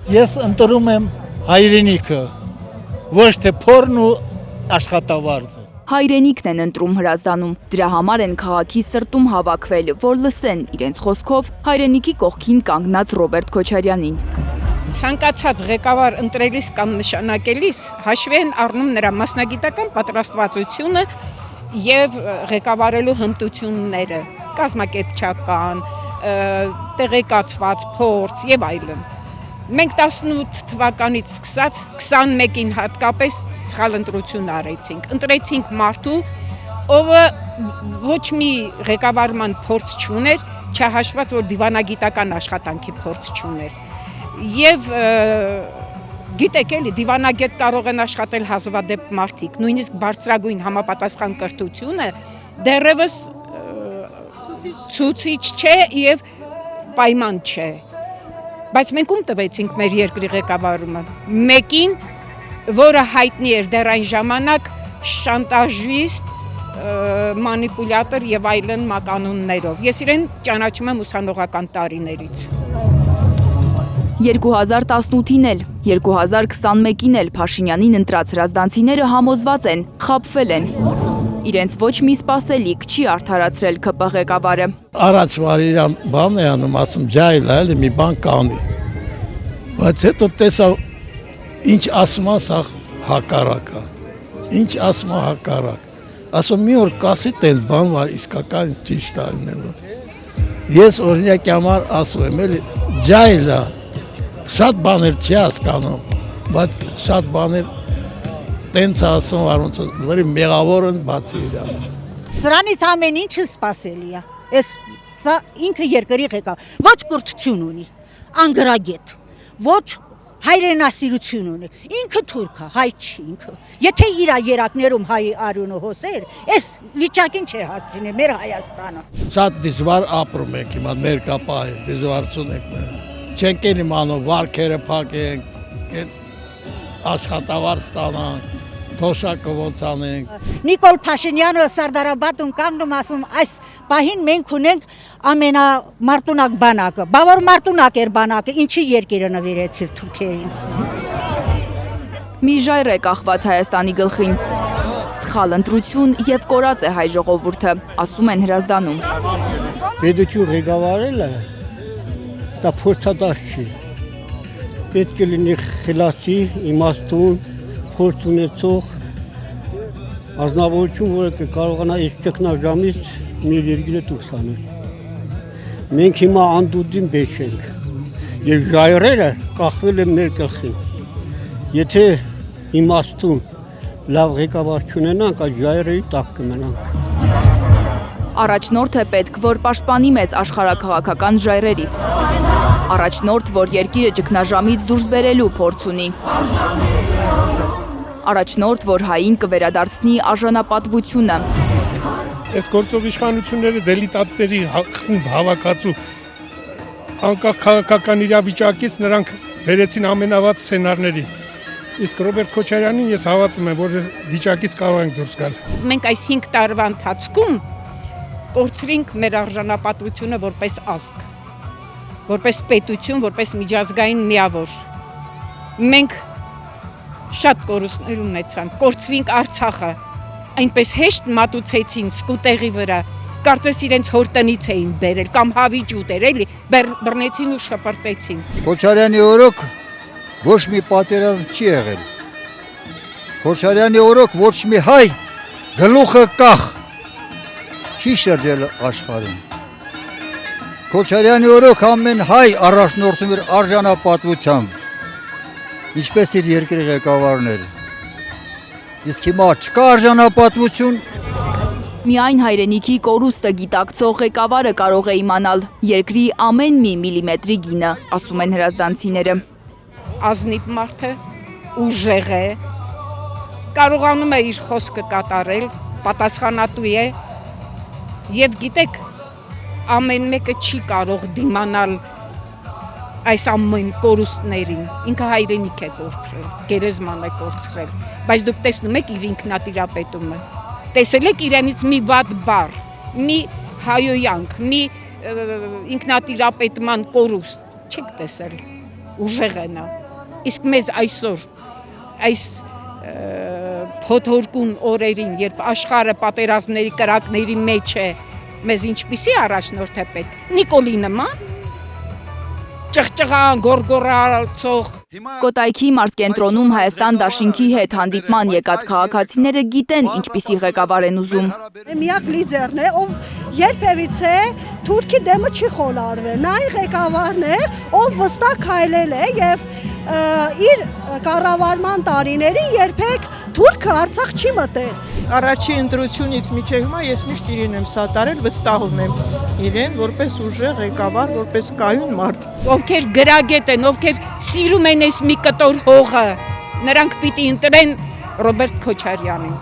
Ես ընտրում եմ հայրենիքը, ոչ թե փորն ու աշխատավարձը։ Հայրենիքն են ընտրում Հրազդանում, դրա համար են քաղաքի սրտում հավաքվել, որ լսեն իրենց խոսքով հայրենիքի կողքին կանգնած Ռոբերտ Քոչարյանին։ Ցանկացած ղեկավար ընտրելիս կամ նշանակելիս հաշվի են առնում նրա մասնագիտական պատրաստվածությունը եւ ղեկավարելու հմտությունները, կազմակերպչական, տեղեկացված փորձ եւ այլն։ Մենք 18 թվականից սկսած 21-ին հատկապես սխալ ընտրություն արեցինք։ Ընտրեցինք մարդու, ով ոչ մի ղեկավարման փորձ չուներ, չհաշված որ դիվանագիտական աշխատանքի փորձ չուներ։ Եվ գիտեք էլի, դիվանագետ կարող են աշխատել հազվադեպ մարդիկ, նույնիսկ բարձրագույն համապատասխան կրթությունը դեռևս ցուցիչ չէ եւ պայման չէ։ Բայց մենք ում տվեցինք մեր երկրի ղեկավարումը։ Մեկին, որը հայտնի էր դեռ այն ժամանակ շանտաժիստ, մանիպուլյատոր եւ այլն մականուններով։ Ես իրեն ճանաչում եմ ուսանողական տարիներից։ 2018-ին էլ, 2021-ին էլ Փաշինյանին ընտրած հրազդանցիները համոզված են, խաբվել են։ Իրենց ոչ մի սպասելիք չի արդարացրել ՔՊ ղեկավարը։ Առաջ վար իրան բան է անում, ասում ջայլ է, էլի մի բան կանի։ Բայց հետո տեսա ինչ ասում է սա հակառակ է։ Ինչ ասում է հակառակ։ Ասում մի օր կասի տենց բան վար իսկական ճիշտ է ալնելու։ Ես օրինակի համար ասում եմ, էլի ջայլ է։ Շատ բաներ չի հասկանում, բայց շատ բաներ տենց ասում առոնց որի մեղավոր են բացի իրան։ Սրանից ամեն ինչը սпасելի է։ Սա ինքը երկրի ղեկավար, ոչ կրթություն ունի, անգրագետ, ոչ հայրենասիրություն ունի, ինքը թուրք է, հայ չի ինքը։ Եթե իր երակներում հայ արյունը հոսեր, այս վիճակին չէր հասցնի մեր Հայաստանը։ Շատ դժվար ապրում ենք հիմա ներկապահին, դժվարություն ենք մեր։ Չենք են իմանում, վարքերը փակենք, աշխատավարձ ստանանք, թոշակը ոնց անենք։ Նիկոլ Փաշինյանը Սարդարաբադում կանգնում ասում, այս պահին մենք ունենք ամենամարտունակ բանակը։ Բա որ մարտունակ էր բանակը, ինչի երկիրը նվիրեցիր թուրքերին։ Մի ժայռ է կախված Հայաստանի գլխին։ Սխալ ընտրություն եւ կորած է հայ ժողովուրդը, ասում են Հրազդանում։ Պետություն ղեկավարելը դա փորձադաշ չի։ Պետք է լինի խելացի, իմաստուն, փորձ ունեցող ազնվորություն, որը կկարողանա այս ճգնաժամից մեր երկիրը դուրս հանել։ Մենք հիմա անդուդին բեշ ենք եւ ժայռերը կախվել են մեր գլխին։ Եթե իմաստուն լավ ղեկավար չունենանք, այդ ժայռերի տակ կմնանք։ Առաջնորդ է պետք, որ պաշտպանի մեզ աշխարհաքաղաքական ժայռերից։ Առաջնորդ, որ երկիրը ճգնաժամից դուրս բերելու փորձ ունի։ Առաջնորդ, որ հային կվերադարձնի արժանապատվությունը։ Այս գործող իշխանությունները դելիտատների հավաքածու անկախ քաղաքական իրավիճակից նրանք բերեցին ամենավատ սցենարների։ Իսկ Ռոբերտ Քոչարյանին ես հավատում եմ, որ վիճակից կարող ենք դուրս գալ։ Մենք այս 5 տարվա ընթացքում կորցրինք մեր արժանապատվությունը որպես ազգ, որպես պետություն, որպես միջազգային միավոր։ Մենք շատ կորուստներ ունեցանք, կորցրինք Արցախը, այնպես հեշտ մատուցեցին սկուտեղի վրա, կարծես իրենց հորտնից էին բերել, կամ հավիճ ուտեր, էլի, բռնեցին ու շպրտեցին։ Քոչարյանի օրոք ոչ մի պատերազմ չի եղել։ Քոչարյանի օրոք ոչ մի հայ գլուխը կախ չի շրջել աշխարհում։ Քոչարյանի օրոք ամեն հայ առաջնորդում էր արժանապատվությամբ, ինչպես իր երկրի ղեկավարները։ Իսկ հիմա չկա արժանապատվություն։ Միայն հայրենիքի կորուստը գիտակցող ղեկավարը կարող է իմանալ երկրի ամեն մի միլիմետրի գինը, ասում են հրազդանցիները։ Ազնիվ մարդը ուժեղ է, կարողանում է իր խոսքը կատարել, պատասխանատու է եւ գիտեք, ամեն մեկը չի կարող դիմանալ այս ամեն կորուստներին, ինքը հայրենիք է կորցրել, գերեզման է կորցրել, բայց դուք տեսնում եք իր ինքնատիրապետումը, տեսել եք իրենից մի վատ բառ, մի հայոյանք, մի ինքնատիրապետման կորուստ, չեք տեսել, ուժեղ է նա։ Իսկ մեզ այսօր այս փոթորկուն օրերին, երբ աշխարհը պատերազմների կրակների մեջ է, մեզ ինչպիսի առաջնորդ է պետք։ Նիկոլի նման ճղճղան, գորգորացող Կոտայքի մարզկենտրոնում Հայաստան դաշինքի հետ հանդիպման եկած քաղաքացիները գիտեն ինչպիսի ղեկավար են ուզում։ Միակ լիդերն է, ով երբևիցե Թուրքի դեմը չի խոնարհվել։ Նա այն ղեկավարն է, ով վստահ քայլել է եւ իր կառավարման տարիներին երբեք Թուրքը Արցախ չի մտել։ Առաջին ընտրությունից մինչև հիմա ես միշտ իրեն եմ սատարել, վստահում եմ իրեն որպես ուժեղ ղեկավար, որպես կայուն մարդ։ Ովքեր գրագետ են, ովքեր սիրում են այս մի կտոր հողը, նրանք պիտի ընտրեն Ռոբերտ Քոչարյանին։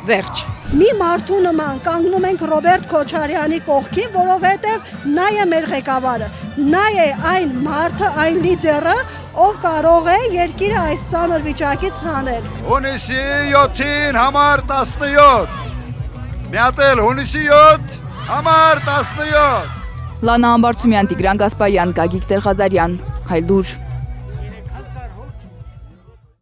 Վերջ։ Մի մարդու նման կանգնում ենք Ռոբերտ Քոչարյանի կողքին, որովհետև նա է մեր ղեկավարը, նա է այն մարդը, այն լիդերը, ով կարող է երկիրը այս ծանր վիճակից հանել։ Հունիսի 7-ին համար 17։ Միատել հունիսի 7 համար 17։ Լանա Ամբարձումյան, Տիգրան Գասպարյան, Գագիկ Տեր-Ղազարյան, Հայլուր։